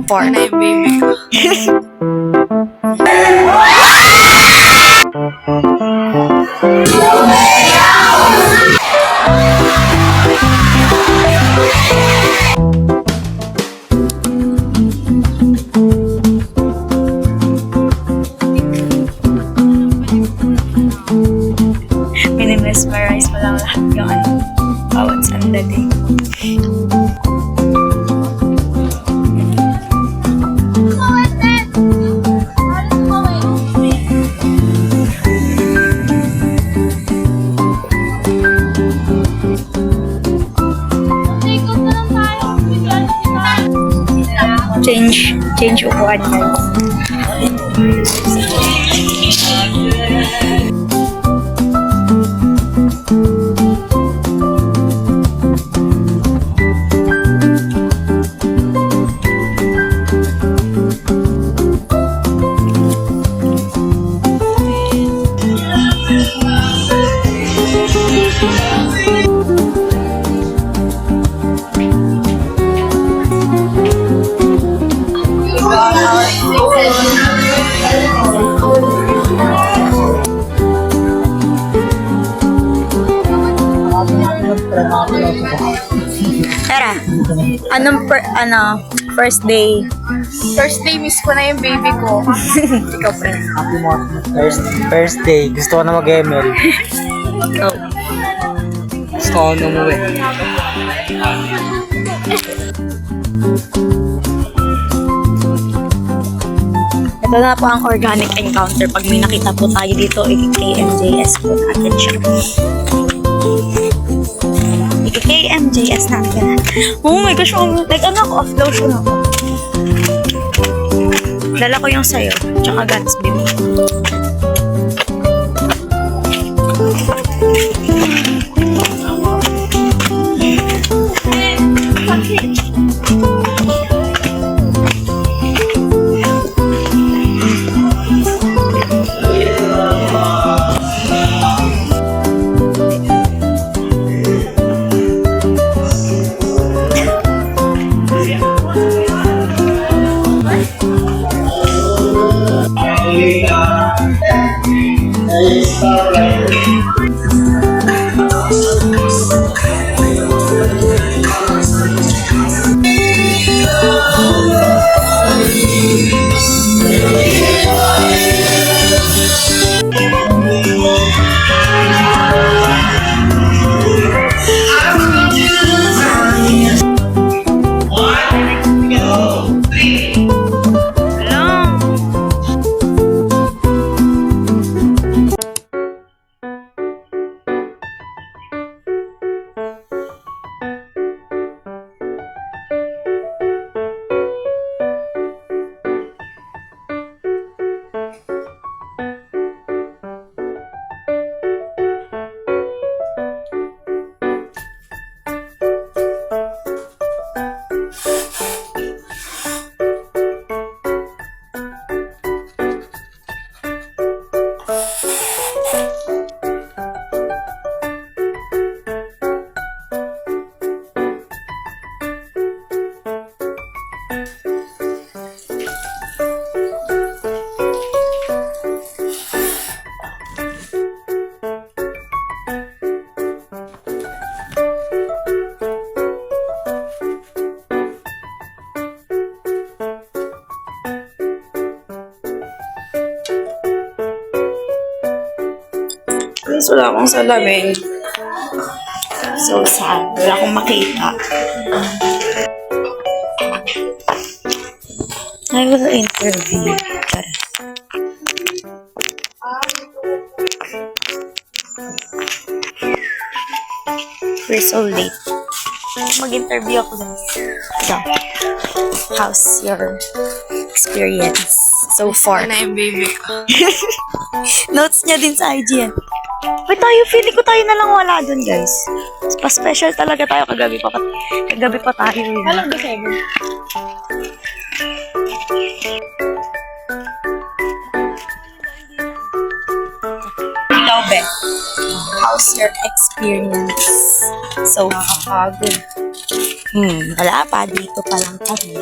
far. Na yung baby ko. Minimesmerize mo lang lahat yung ano, bawat sandali. Change upuan guys. Tara, first day? First day, miss ko na yung baby ko. Ikaw pa. Happy mo. First day. Gusto ko na mag-ML. Go. Gusto ko na umuwi. Ito na po ang organic encounter. Pag may nakita po tayo dito, i-KMJS po natin siya. I-KMJS natin. Oh my gosh, nag-ano ako, off-lotion ako. Dala ko yung sayo, tsaka Gatsby mo. Guys, wala akong salamin. So sad. Wala akong makita. I will interview. We're so late. Mag-interview ako guys. So, how's your experience so far? Na yung baby ko. Notes niya din sa IG yan. Wait, feeling ko tayo na lang wala dun, guys. Pa-special talaga tayo. Kagabi pa tayo. Alam ba sa'yo? Ikaw, Beth. How's your experience? So, Nakakapagod. wala pa. Dito pa lang kami.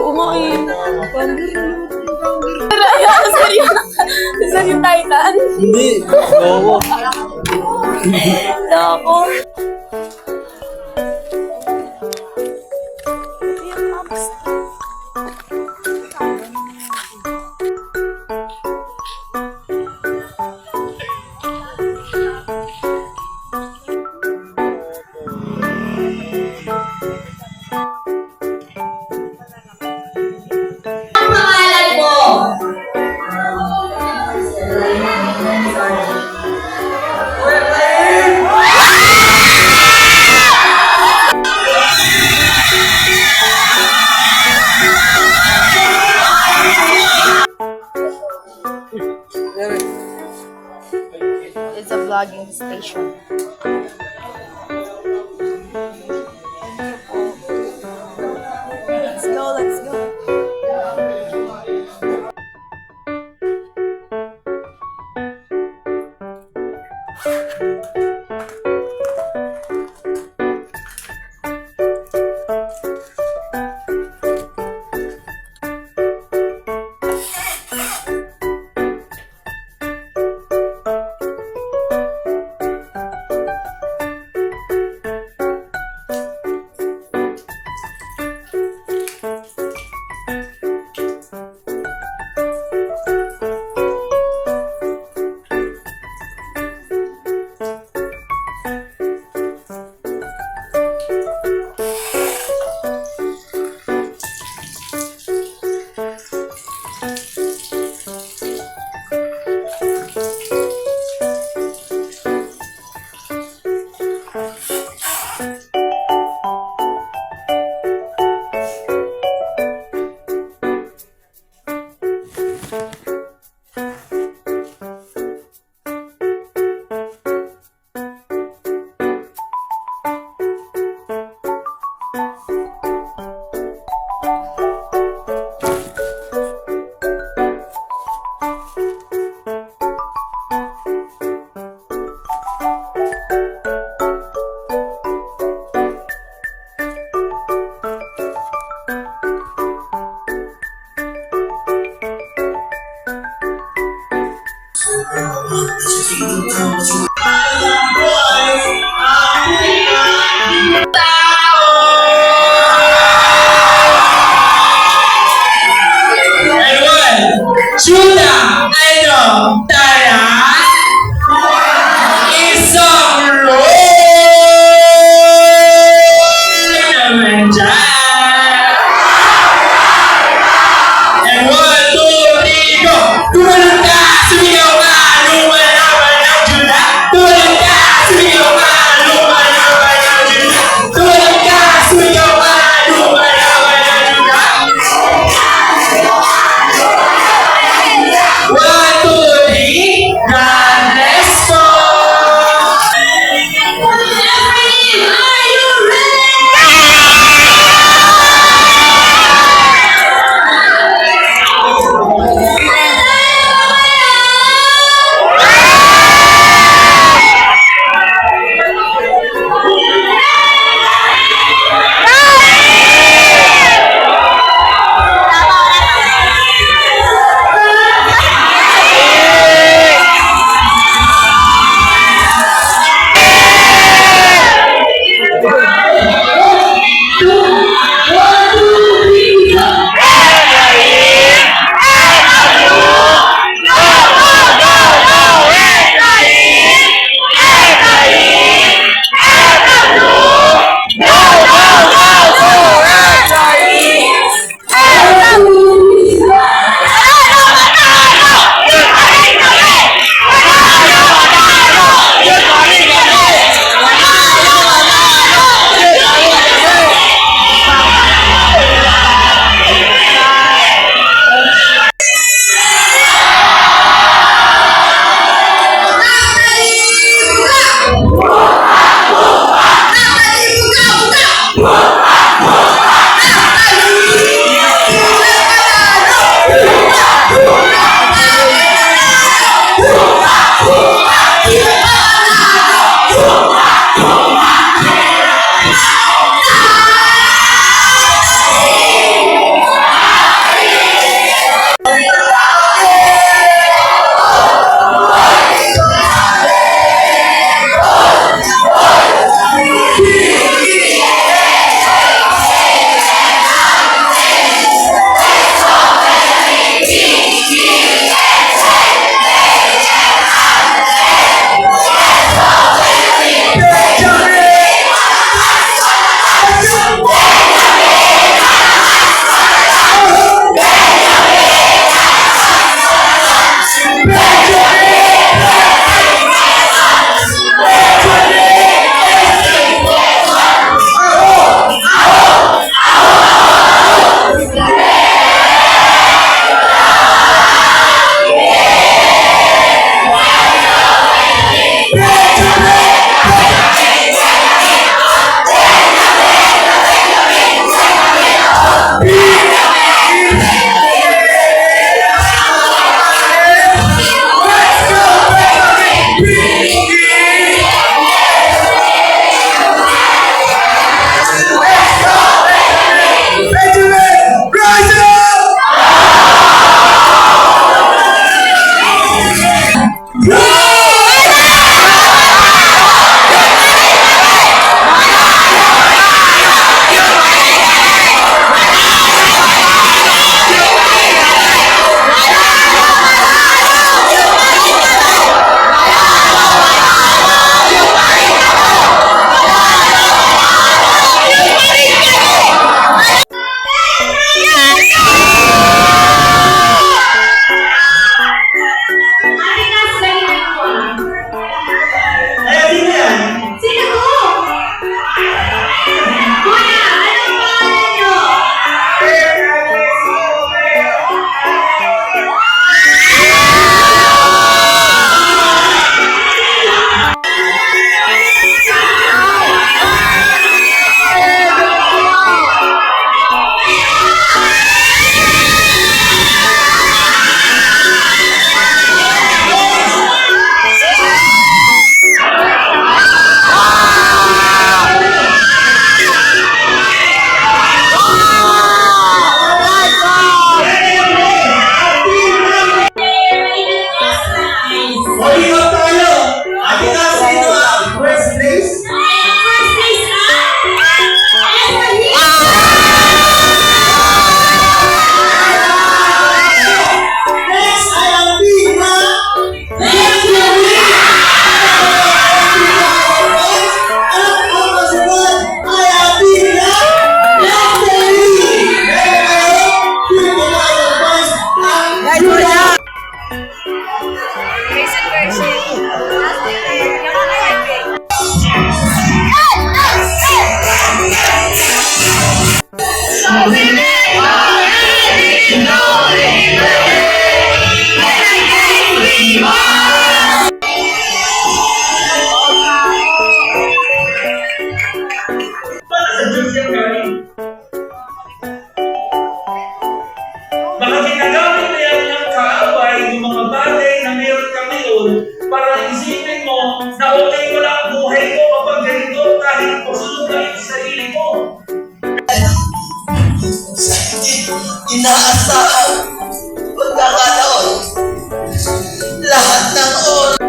Oo nga eh. Saan yung Titan? Hindi. Oo. Loko. It's a vlogging station. Let's go, let's go. Sudah ada tanah isang and 1, 2, 3, go! Turun ka, sumigaw ka, lumalaban ang Juda! Turun ka, sumigaw ka, lumalaban ang Juda! Turun Para isipin mo na okay mo lang ang buhay ko kapag ganito kahit pusunod lang yung sarili mo. Inaasahan pagkakataon lahat ng oras.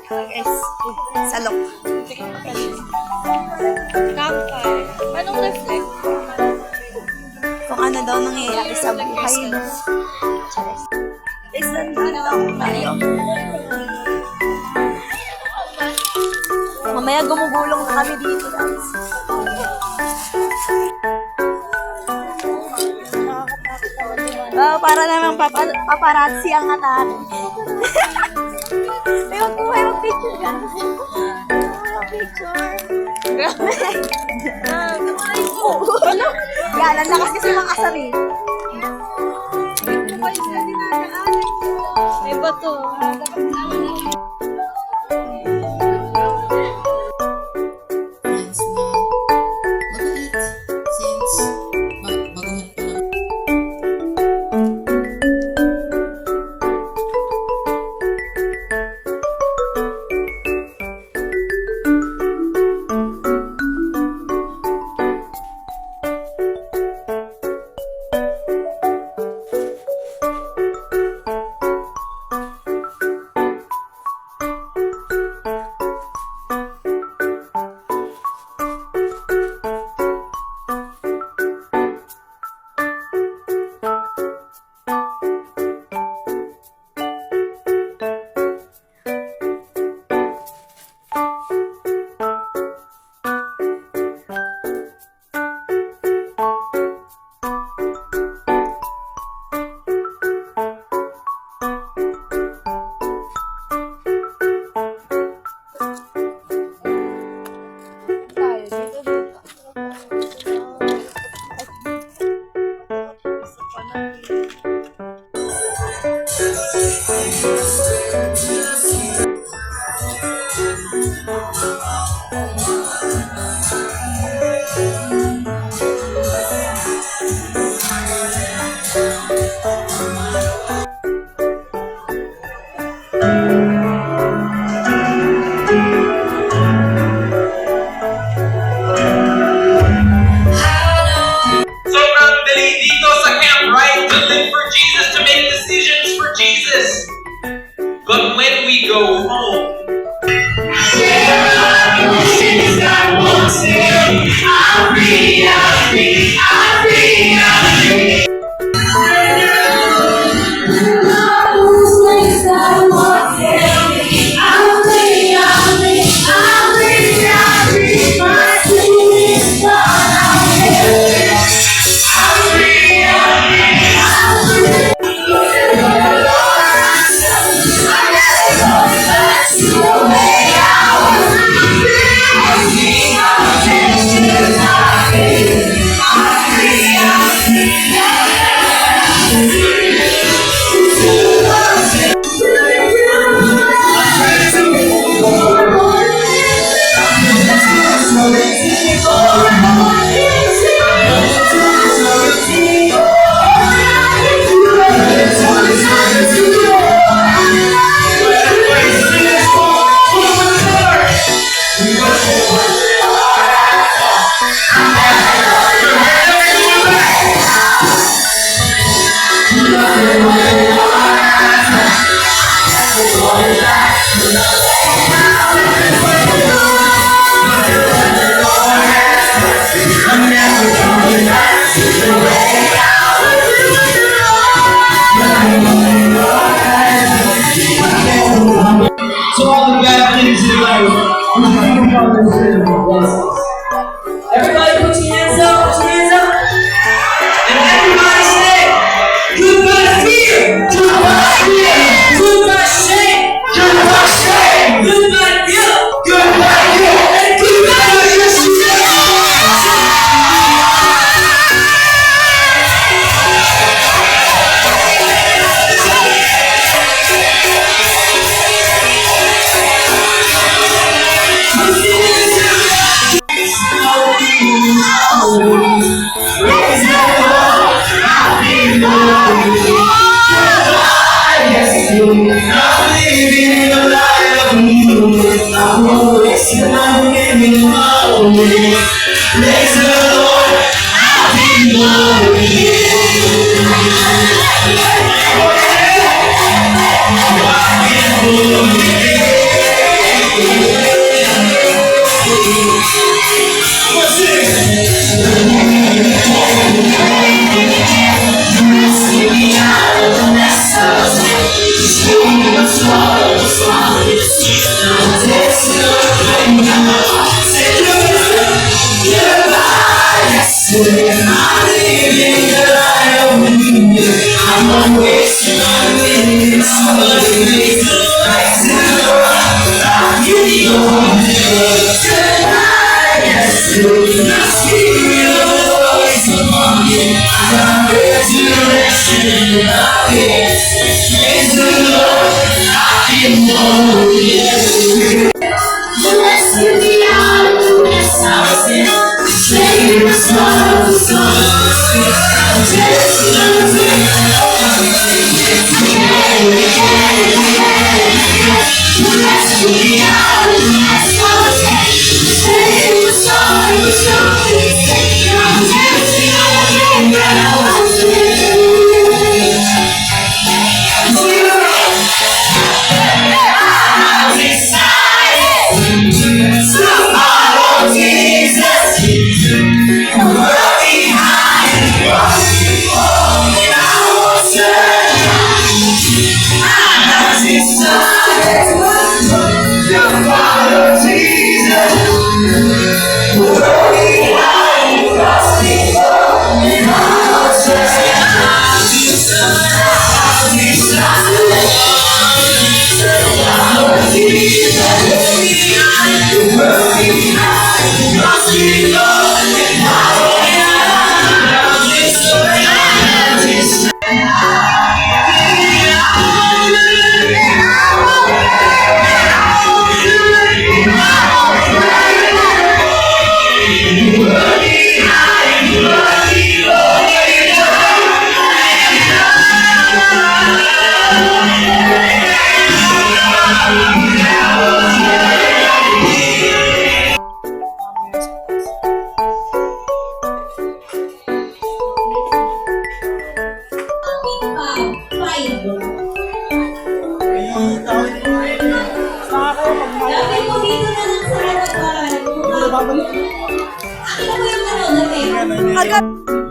Guys, salok. Campfire. Anong reflect? Kung ano daw nangyayari sa buhay mo. Guys, nandito tayo. Mamaya gumugulong na kami dito, guys. Oh, para naman paparazzi ang anak. May mag-picture ka. Mag-picture. Yan, ang lakas kasi mga asari. May bato. Sobrang dali dito sa camp, right? To live for Jesus, to make decisions for Jesus. But when we go home, so all the bad things in life, everybody put your hands up, and everybody say, goodbye fear, goodbye fear, goodbye shame, goodbye shame, goodbye guilt, goodbye guilt, and goodbye Yes, living the light of me. I'm always living my way. Praise the Lord, I've been lonely. Dapat mo dito na lang sa harapan. Ano ba yung ano, Agad.